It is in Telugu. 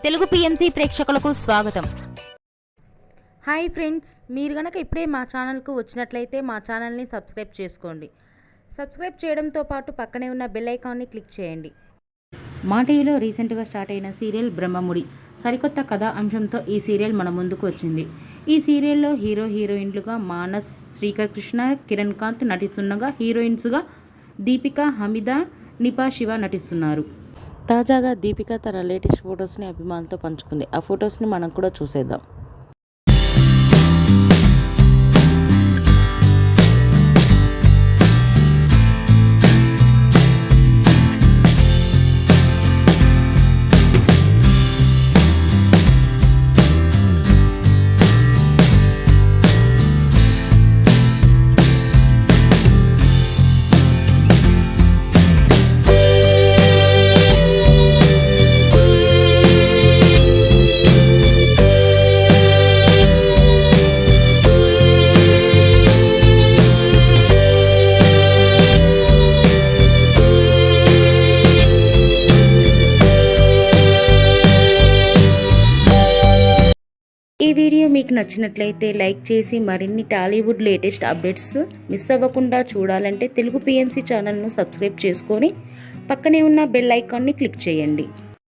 తెలుగు పిఎంసి ప్రేక్షకులకు స్వాగతం. హాయ్ ఫ్రెండ్స్, మీరు గనక ఇప్పుడే మా ఛానల్కు వచ్చినట్లయితే మా ఛానల్ని సబ్స్క్రైబ్ చేసుకోండి. సబ్స్క్రైబ్ చేయడంతో పాటు పక్కనే ఉన్న బెల్ ఐకాన్ని క్లిక్ చేయండి. మా టీవీలో రీసెంట్గా స్టార్ట్ అయిన సీరియల్ బ్రహ్మముడి సరికొత్త కథా అంశంతో ఈ సీరియల్ మన ముందుకు వచ్చింది. ఈ సీరియల్లో హీరోయిన్లుగా మానస్, శ్రీకర్ కృష్ణ, కిరణ్ కాంత్ నటిస్తుండగా హీరోయిన్స్గా దీపిక, హమీద, నిపా శివ నటిస్తున్నారు. తాజాగా దీపిక తన లేటెస్ట్ ఫొటోస్ని అభిమానులతో పంచుకుంది. ఆ ఫొటోస్ని మనం కూడా చూసేద్దాం. ఈ వీడియో మీకు నచ్చినట్లయితే లైక్ చేసి మరిన్ని టాలీవుడ్ లేటెస్ట్ అప్డేట్స్ మిస్ అవ్వకుండా చూడాలంటే తెలుగు పిఎంసి ఛానల్ను సబ్స్క్రైబ్ చేసుకొని పక్కనే ఉన్న బెల్ ఐకాన్ని క్లిక్ చేయండి.